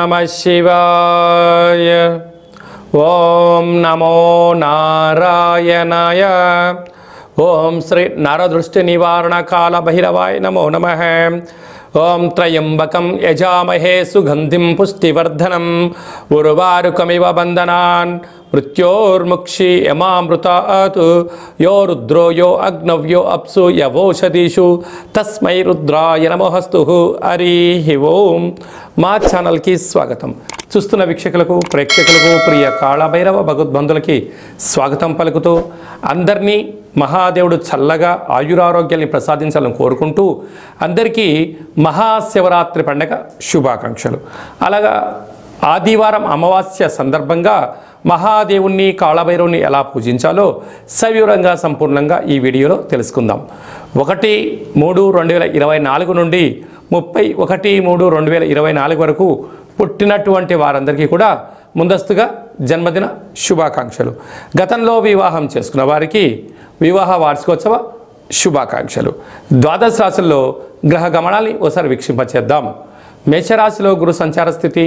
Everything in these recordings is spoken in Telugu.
नमः शिवाय। ओम नमो नारायणाय। ओम श्री नरदृष्टि निवारण काल भैरवाय नमो नमः। ओम त्रयंबकं यजामहे सुगंधिं पुष्टिवर्धनम् उर्वारुकमिव बन्धनान् मृत्योर्मुक्षि यमामृतात् यो रुद्रो यो अग्नव्यो अप्सु यवोषधीषु तस्मै रुद्राय नमोस्तु। हरि ओम। మా ఛానల్కి స్వాగతం। చూస్తున్న వీక్షకులకు ప్రేక్షకులకు ప్రియ కాళభైరవ భగవద్బంధులకి స్వాగతం పలుకుతూ అందరినీ మహాదేవుడు చల్లగా ఆయురారోగ్యాన్ని ప్రసాదించాలని కోరుకుంటూ అందరికీ మహాశివరాత్రి పండుగ శుభాకాంక్షలు। అలాగా ఆదివారం అమావాస్య సందర్భంగా మహాదేవుణ్ణి కాళభైరవుని ఎలా పూజించాలో సవివరంగా సంపూర్ణంగా ఈ వీడియోలో తెలుసుకుందాం। 1-3-2024 నుండి 31-3-2024 వరకు పుట్టినటువంటి వారందరికీ కూడా ముందస్తుగా జన్మదిన శుభాకాంక్షలు। గతంలో వివాహం చేసుకున్న వారికి వివాహ వార్షికోత్సవ శుభాకాంక్షలు। ద్వాదశ రాశుల్లో గ్రహ గమనాన్ని ఒకసారి వీక్షింపచేద్దాం। మేషరాశిలో గురు సంచార స్థితి,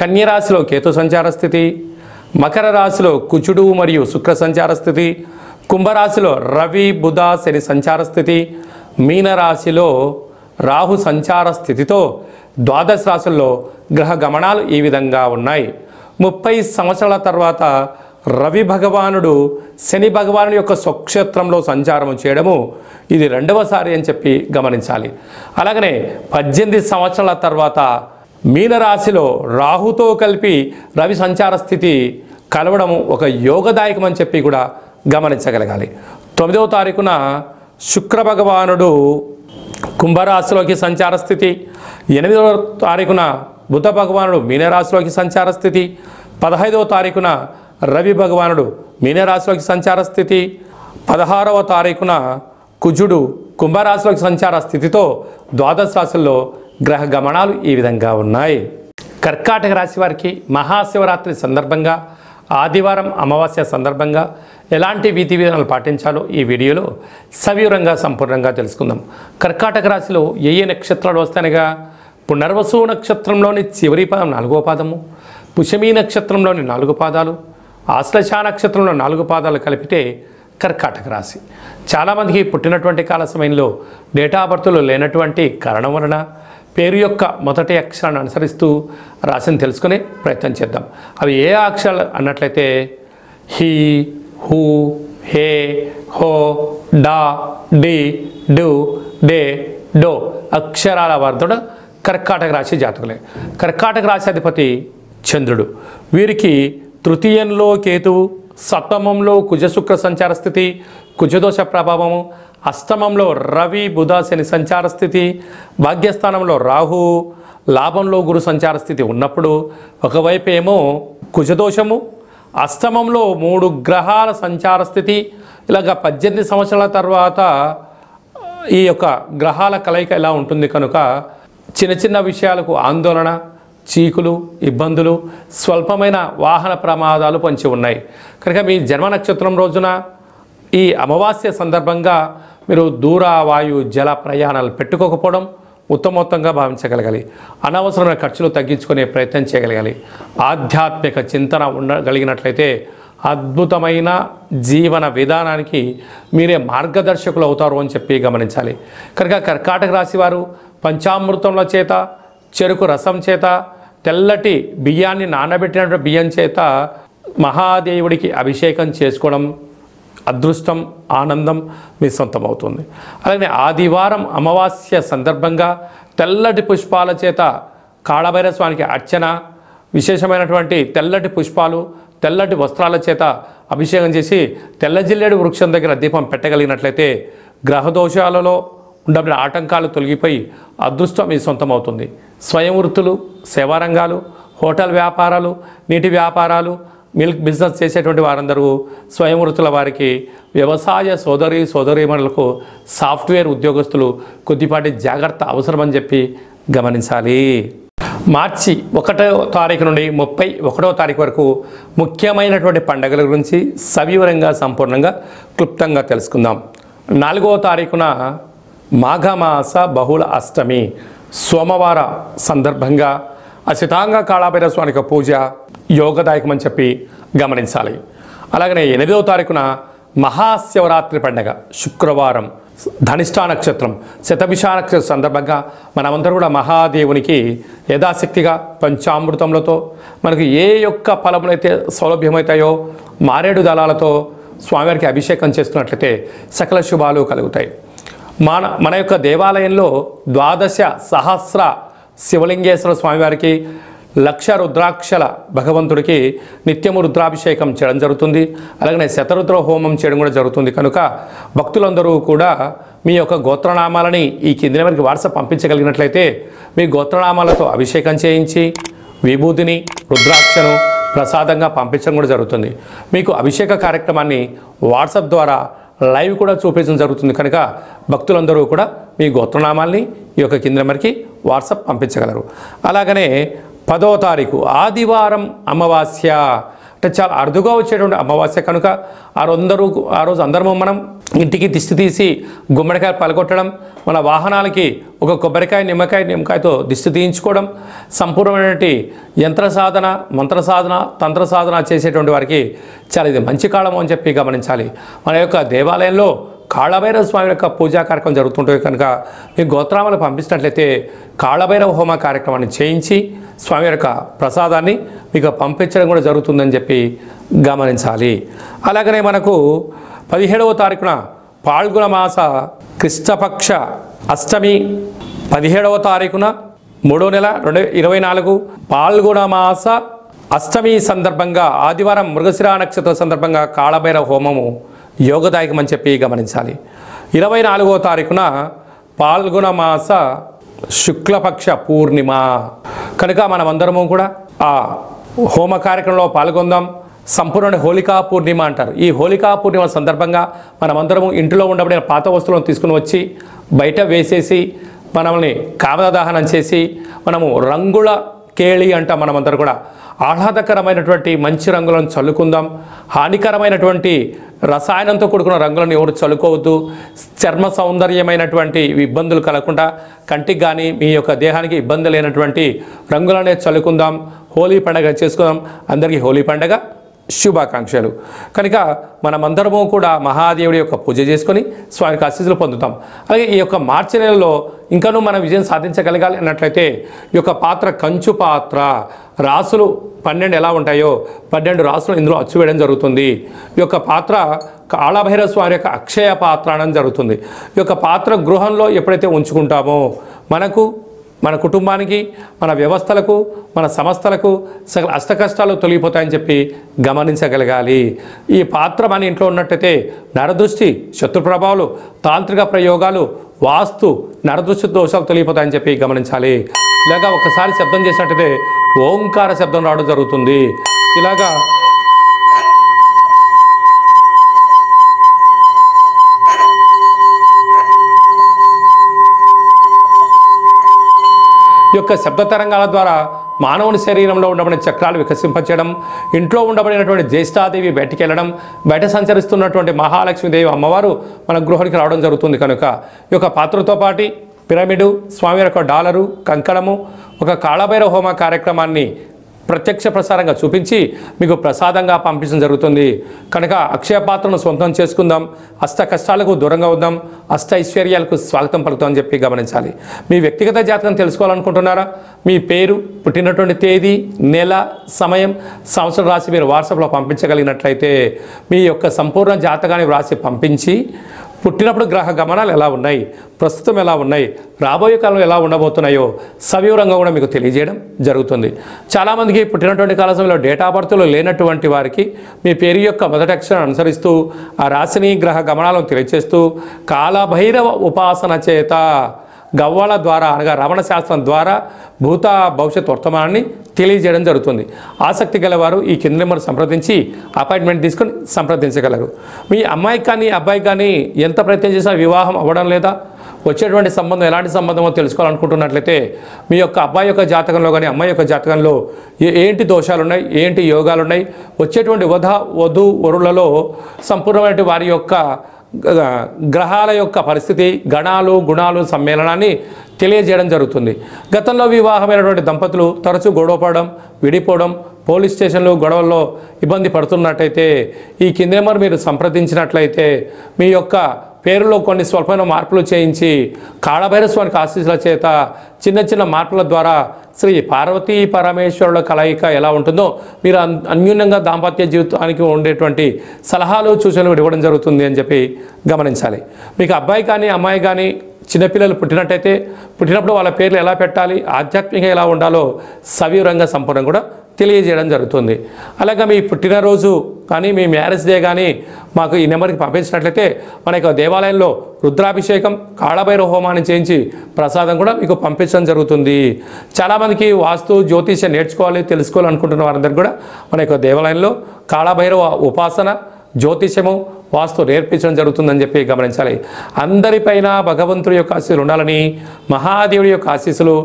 కన్యరాశిలో కేతు సంచార స్థితి, మకర రాశిలో కుజుడు మరియు శుక్ర సంచార స్థితి, కుంభరాశిలో రవి బుధ శని సంచార స్థితి, మీనరాశిలో రాహు సంచార స్థితితో ద్వాదశ రాశుల్లో గ్రహ గమనాలు ఈ విధంగా ఉన్నాయి। 30 సంవత్సరాల తర్వాత రవి భగవానుడు శని భగవానుడి యొక్క స్వక్షేత్రంలో సంచారం చేయడము ఇది రెండవసారి అని చెప్పి గమనించాలి। అలాగనే 18 సంవత్సరాల తర్వాత మీనరాశిలో రాహుతో కలిపి రవి సంచార స్థితి కలవడము ఒక యోగదాయకం అని చెప్పి కూడా గమనించగలగాలి। 9వ తారీఖున శుక్ర భగవానుడు కుంభరాశిలోకి సంచార స్థితి, 8వ తారీఖున బుధ భగవానుడు మీనరాశిలోకి సంచార స్థితి, 15వ తారీఖున రవి భగవానుడు మీనరాశిలోకి సంచార స్థితి, 16వ తారీఖున కుజుడు కుంభరాశిలోకి సంచార స్థితితో ద్వాదశ రాశుల్లో గ్రహ గమనాలు ఈ విధంగా ఉన్నాయి। కర్కాటక రాశి వారికి మహాశివరాత్రి సందర్భంగా ఆదివారం అమావాస్య సందర్భంగా ఎలాంటి విధి విధానాలు పాటించాలో ఈ వీడియోలో సవివరంగా సంపూర్ణంగా తెలుసుకుందాం। కర్కాటక రాశిలో ఏ నక్షత్రాలు వస్తాయనగా పునర్వసు నక్షత్రంలోని చివరి పాదం 4వ పాదము, పుష్యమీ నక్షత్రంలోని 4 పాదాలు, ఆశ్లేష నక్షత్రంలో 4 పాదాలు కలిపితే కర్కాటక రాశి। చాలామందికి పుట్టినటువంటి కాల సమయంలో డేటా ఆఫ్ బర్త్లో లేనటువంటి కారణం వలన పేరు యొక్క మొదటి అక్షరాన్ని అనుసరిస్తూ రాశిని తెలుసుకునే ప్రయత్నం చేద్దాం। అవి ఏ అక్షరాలు అన్నట్లయితే హీ, హూ, హే, హో, డా, డి, డు, డే, డో అక్షరాల వర్ధుడు కర్కాటక రాశి జాతకులే। కర్కాటక రాశి అధిపతి చంద్రుడు। వీరికి తృతీయంలో కేతువు, సప్తమంలో కుజశుక్ర సంచార స్థితి కుజదోష ప్రభావము, అష్టమంలో రవి బుధ శని సంచార స్థితి, భాగ్యస్థానంలో రాహు, లాభంలో గురు సంచార స్థితి ఉన్నప్పుడు ఒకవైపు ఏమో కుజదోషము, అష్టమంలో 3 గ్రహాల సంచార స్థితి, ఇలాగ 18 సంవత్సరాల తర్వాత ఈ యొక్క గ్రహాల కలయిక ఎలా ఉంటుంది కనుక చిన్న చిన్న విషయాలకు ఆందోళన, చీకులు, ఇబ్బందులు, స్వల్పమైన వాహన ప్రమాదాలు పొంచి ఉన్నాయి కనుక మీ జన్మ నక్షత్రం రోజున ఈ అమావాస్య సందర్భంగా మీరు దూర వాయు జల ప్రయాణాలు పెట్టుకోకపోవడం ఉత్తమోత్తంగా భావించగలగాలి। అనవసరమైన ఖర్చులు తగ్గించుకునే ప్రయత్నం చేయగలగాలి। ఆధ్యాత్మిక చింతన ఉండగలిగినట్లయితే అద్భుతమైన జీవన విధానానికి మీరే మార్గదర్శకులు అవుతారు అని చెప్పి గమనించాలి। కనుక కర్కాటక రాశి వారు పంచామృతముల చేత, చెరుకు రసం చేత, తెల్లటి బియ్యాన్ని నానబెట్టినటువంటి బియ్యం చేత మహాదేవుడికి అభిషేకం చేసుకోవడం అదృష్టం, ఆనందం మీ సొంతమవుతుంది। అలాగే ఆదివారం అమావాస్య సందర్భంగా తెల్లటి పుష్పాల చేత కాళభైరవ స్వామికి అర్చన, విశేషమైనటువంటి తెల్లటి పుష్పాలు, తెల్లటి వస్త్రాల చేత అభిషేకం చేసి తెల్ల జిల్లేడు వృక్షం దగ్గర దీపం పెట్టగలిగినట్లయితే గ్రహదోషాలలో ఉండబడిన ఆటంకాలు తొలగిపోయి అదృష్టం మీ సొంతమవుతుంది। స్వయం వృత్తులు, సేవారంగాలు, హోటల్ వ్యాపారాలు, నీటి వ్యాపారాలు, మిల్క్ బిజినెస్ చేసేటువంటి వారందరూ స్వయం వృత్తుల వారికి, వ్యవసాయ సోదరీమణులకు, సాఫ్ట్వేర్ ఉద్యోగస్తులు కొద్దిపాటి జాగ్రత్త అవసరమని చెప్పి గమనించాలి। మార్చి 1వ తారీఖు నుండి 31వ తారీఖు వరకు ముఖ్యమైనటువంటి పండుగల గురించి సవివరంగా సంపూర్ణంగా క్లుప్తంగా తెలుసుకుందాం। 4వ తారీఖున మాఘమాస బహుళ అష్టమి సోమవార సందర్భంగా అసితాంగ కాళభైరవ స్వామి యొక్క పూజ యోగదాయకమని చెప్పి గమనించాలి. అలాగనే 8వ తారీఖున మహాశివరాత్రి పండగ శుక్రవారం, ధనిష్టా నక్షత్రం, శతభిష నక్షత్రం సందర్భంగా మనమందరూ కూడా మహాదేవునికి యథాశక్తిగా పంచామృతములతో మనకు ఏ యొక్క ఫలములైతే సౌలభ్యమవుతాయో మారేడు దళాలతో స్వామివారికి అభిషేకం చేస్తున్నట్లయితే సకల శుభాలు కలుగుతాయి. మన యొక్క దేవాలయంలో 12 సహస్ర శివలింగేశ్వర స్వామివారికి 1,00,000 రుద్రాక్షల భగవంతుడికి నిత్యము రుద్రాభిషేకం చేయడం జరుగుతుంది. అలాగనే శతరుద్ర హోమం చేయడం కూడా జరుగుతుంది. కనుక భక్తులందరూ కూడా మీ యొక్క గోత్రనామాలని ఈ కింది నెంబర్కి వాట్సాప్ పంపించగలిగినట్లయితే మీ గోత్రనామాలతో అభిషేకం చేయించి విభూతిని రుద్రాక్షను ప్రసాదంగా పంపించడం కూడా జరుగుతుంది. మీకు అభిషేక కార్యక్రమాన్ని వాట్సాప్ ద్వారా లైవ్ కూడా చూపించడం జరుగుతుంది. కనుక భక్తులందరూ కూడా మీ గోత్రనామాల్ని ఈ యొక్క కింది నెంబర్కి వాట్సాప్ పంపించగలరు. అలాగనే 10వ తారీఖు ఆదివారం అమావాస్య, అంటే చాలా అరుదుగా వచ్చేటువంటి అమావాస్య కనుక ఆ రోజు అందరము మనం ఇంటికి దిష్టి తీసి గుమ్మడికాయ పలగొట్టడం, మన వాహనాలకి ఒక కొబ్బరికాయ నిమ్మకాయతో దిష్టి తీయించుకోవడం, సంపూర్ణమైనటువంటి యంత్ర సాధన, మంత్ర సాధన, తంత్ర సాధన చేసేటువంటి వారికి చాలా ఇది మంచి కాలము అని చెప్పి గమనించాలి. మన యొక్క దేవాలయంలో కాళభైరవ స్వామి యొక్క పూజా కార్యక్రమం జరుగుతుంటుంది. కనుక మీ గోత్రామాలు పంపించినట్లయితే కాళభైరవ హోమ కార్యక్రమాన్ని చేయించి స్వామి యొక్క ప్రసాదాన్ని మీకు పంపించడం కూడా జరుగుతుందని చెప్పి గమనించాలి. అలాగనే మనకు 17వ తారీఖున పాల్గొన మాస కృష్ణపక్ష అష్టమి, 17వ తారీఖున 3వ నెల 2024 పాల్గొన మాస అష్టమి సందర్భంగా ఆదివారం మృగశిర నక్షత్ర సందర్భంగా కాళభైరవ హోమము యోగదాయకం అని చెప్పి గమనించాలి. 24వ తారీఖున పాల్గొన మాస శుక్లపక్ష పూర్ణిమ కనుక మనమందరము కూడా ఆ హోమ కార్యక్రమంలో పాల్గొందాం. సంపూర్ణ హోళికా పూర్ణిమ అంటారు. ఈ హోళికా పూర్ణిమ సందర్భంగా మనమందరము ఇంట్లో ఉండబడిన పాత వస్తువులను తీసుకుని వచ్చి బయట వేసేసి మనల్ని కామదహనం చేసి మనము రంగుల కేళి అంటాం. మనమందరూ కూడా ఆహ్లాదకరమైనటువంటి మంచి రంగులను చల్లుకుందాం. హానికరమైనటువంటి రసాయనంతో కూడుకున్న రంగులను ఎవరు చల్లుకోవద్దు. చర్మ సౌందర్యమైనటువంటి ఇబ్బందులు కలగకుండా కంటికి కానీ మీ యొక్క దేహానికి ఇబ్బంది లేనటువంటి రంగులనే చల్లుకుందాం. హోలీ పండుగ చేసుకుందాం. అందరికీ హోలీ పండుగ శుభాకాంక్షలు. కనుక మనమందరము కూడా మహాదేవుడి యొక్క పూజ చేసుకొని స్వామికి ఆశీస్సులు పొందుతాం. అలాగే ఈ యొక్క మార్చి నెలలో ఇంకనూ మనం విజయం సాధించగలగాలి అన్నట్లయితే ఈ యొక్క పాత్ర కంచు పాత్ర, రాసులు 12 ఎలా ఉంటాయో 12 రాసులు ఇందులో అచ్చు వేయడం జరుగుతుంది. ఈ యొక్క పాత్ర కాళభైరవ స్వామి యొక్క అక్షయ పాత్ర అనడం జరుగుతుంది. ఈ యొక్క పాత్ర గృహంలో ఎప్పుడైతే ఉంచుకుంటామో మన కుటుంబానికి, మన వ్యవస్థలకు, మన సంస్థలకు సకల అష్టకష్టాలు తొలగిపోతాయని చెప్పి గమనించగలగాలి. ఈ పాత్ర మన ఇంట్లో ఉన్నట్టయితే నరదృష్టి, శత్రు ప్రభావాలు, తాంత్రిక ప్రయోగాలు, వాస్తు, నరదృష్టి దోషాలు తొలగిపోతాయని చెప్పి గమనించాలి. ఇలాగా ఒకసారి శబ్దం చేసినట్టయితే ఓంకార శబ్దం రావడం జరుగుతుంది. ఇలాగా ఈ యొక్క శబ్ద తరంగాల ద్వారా మానవుని శరీరంలో ఉండబడిన చక్రాలు వికసింపచేయడం, ఇంట్లో ఉండబడినటువంటి జ్యేష్ఠాదేవి బయటికి వెళ్ళడం, బయట సంచరిస్తున్నటువంటి మహాలక్ష్మీదేవి అమ్మవారు మన గృహానికి రావడం జరుగుతుంది. కనుక ఈ యొక్క పాత్రతో పాటు పిరమిడు, స్వామి యొక్క డాలరు, కంకణము, ఒక కాళభైరవ హోమ కార్యక్రమాన్ని ప్రత్యక్ష ప్రసారంగా చూపించి మీకు ప్రసాదంగా పంపించడం జరుగుతుంది. కనుక అక్షయ పాత్రను సొంతం చేసుకుందాం. అష్ట కష్టాలకు దూరంగా ఉందాం. అష్ట ఐశ్వర్యాలకు స్వాగతం పలుకుతామని చెప్పి గమనించాలి. మీ వ్యక్తిగత జాతకం తెలుసుకోవాలనుకుంటున్నారా? మీ పేరు, పుట్టినటువంటి తేదీ, నెల, సమయం, సంవత్సరం రాసి మీరు వాట్సాప్లో పంపించగలిగినట్లయితే మీ యొక్క సంపూర్ణ జాతకాన్ని వ్రాసి పంపించి పుట్టినప్పుడు గ్రహ గమనాలు ఎలా ఉన్నాయి, ప్రస్తుతం ఎలా ఉన్నాయి, రాబోయే కాలంలో ఎలా ఉండబోతున్నాయో సవివరంగా కూడా మీకు తెలియజేయడం జరుగుతుంది. చాలామందికి పుట్టినటువంటి కాల సమయంలో డేట్ ఆఫ్ బర్త్లో లేనటువంటి వారికి మీ పేరు యొక్క మొదటి అక్షరం అనుసరిస్తూ ఆ రాశిని, గ్రహ గమనాలను తెలియజేస్తూ కాళభైరవ ఉపాసన చేత గవ్వాల ద్వారా అనగా రమణ శాస్త్రం ద్వారా భూత భవిష్యత్ వర్తమానాన్ని తెలియజేయడం జరుగుతుంది. ఆసక్తి గలవారు ఈ కింద నెంబర్ సంప్రదించి అపాయింట్మెంట్ తీసుకొని సంప్రదించగలరు. మీ అమ్మాయికి కానీ అబ్బాయికి కానీ ఎంత ప్రయత్నం చేసినా వివాహం అవ్వడం లేదా, వచ్చేటువంటి సంబంధం ఎలాంటి సంబంధమో తెలుసుకోవాలనుకుంటున్నట్లయితే మీ యొక్క అబ్బాయి యొక్క జాతకంలో కానీ అమ్మాయి యొక్క జాతకంలో ఏంటి దోషాలు ఉన్నాయి, ఏంటి యోగాలు ఉన్నాయి, వచ్చేటువంటి వధు వరులలో సంపూర్ణమైన వారి యొక్క గ్రహాల యొక్క పరిస్థితి, గణాలు గుణాలు సమ్మేళనాన్ని తెలియజేయడం జరుగుతుంది. గతంలో వివాహమైనటువంటి దంపతులు తరచూ గొడవపడడం, విడిపోవడం, పోలీస్ స్టేషన్లు గొడవల్లో ఇబ్బంది పడుతున్నట్టయితే ఈ కింది నెంబర్ మీరు సంప్రదించినట్లయితే మీ యొక్క పేరులో కొన్ని స్వల్పమైన మార్పులు చేయించి కాళభైరస్వామికి ఆశీస్సుల చేత చిన్న చిన్న మార్పుల ద్వారా శ్రీ పార్వతీ పరమేశ్వరుల కలయిక ఎలా ఉంటుందో మీరు అన్యూన్యంగా దాంపత్య జీవితానికి ఉండేటువంటి సలహాలు సూచనలు ఇవ్వడం జరుగుతుంది అని చెప్పి గమనించాలి. మీకు అబ్బాయి కానీ అమ్మాయి కానీ చిన్నపిల్లలు పుట్టినట్టయితే పుట్టినప్పుడు వాళ్ళ పేర్లు ఎలా పెట్టాలి, ఆధ్యాత్మికంగా ఎలా ఉండాలో సవివరంగా సంపూర్ణంగా కూడా తెలియజేయడం జరుగుతుంది. అలాగే మీ పుట్టినరోజు కానీ మీ మ్యారేజ్ డే కానీ మాకు ఈ నెంబర్కి పంపించినట్లయితే మన యొక్క దేవాలయంలో రుద్రాభిషేకం, కాళభైరవ హోమాన్ని చేయించి ప్రసాదం కూడా మీకు పంపించడం జరుగుతుంది. చాలామందికి వాస్తు జ్యోతిష్యం నేర్చుకోవాలి, తెలుసుకోవాలనుకుంటున్న వారందరికీ కూడా మన యొక్క దేవాలయంలో కాళభైరవ ఉపాసన, జ్యోతిష్యము, వాస్తు నేర్పించడం జరుగుతుందని చెప్పి గమనించాలి. అందరిపైన భగవంతుడి యొక్క ఆశీస్సులు ఉండాలని, మహాదేవుడి యొక్క ఆశీస్సులు,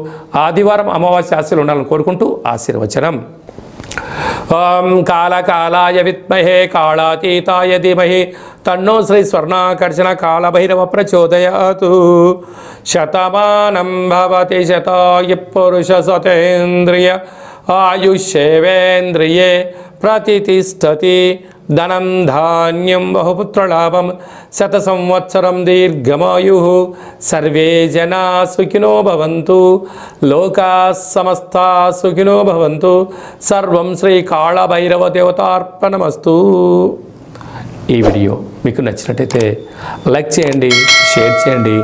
ఆదివారం అమావాస్య ఆశీస్సులు ఉండాలని కోరుకుంటూ ఆశీర్వచనం. ఓం కాళకాలాయ విద్మహే కాళాతీతాయ ధీమహి తన్నో శ్రీ స్వర్ణాకర్షణ కాళభైరవ ప్రచోదయాతు. శతమానం భవతి శతాయు పురుష సతేంద్రియ ఆయుష్యేవేంద్రియే ప్రతిష్టతి. ధనం ధాన్యం బహుపుత్రలాభం శత సంవత్సరం దీర్ఘమాయు. సర్వే జనా సుఖినో భవంతు, లోకా సమస్తా సుఖినో భవంతు. సర్వం శ్రీ కాళభైరవ దేవతార్పణమస్తు. ఈ వీడియో మీకు నచ్చినట్టయితే లైక్ చేయండి, షేర్ చేయండి,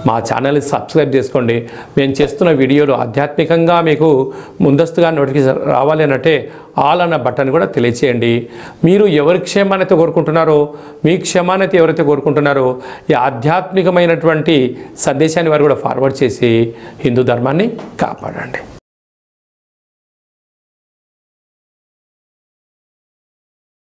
మా ఛానల్ని సబ్స్క్రైబ్ చేసుకోండి. మేము చేస్తున్న వీడియోలు ఆధ్యాత్మికంగా మీకు ముందస్తుగా నోటిఫికేషన్ రావాలి అనంటే ఆల్ అన్న బటన్ కూడా తెలియచేయండి. మీరు ఎవరి క్షేమాన్ని కోరుకుంటున్నారో, మీ క్షేమాన్ని ఎవరైతే కోరుకుంటున్నారో ఈ ఆధ్యాత్మికమైనటువంటి సందేశాన్ని వారు కూడా ఫార్వర్డ్ చేసి హిందూ ధర్మాన్ని కాపాడండి.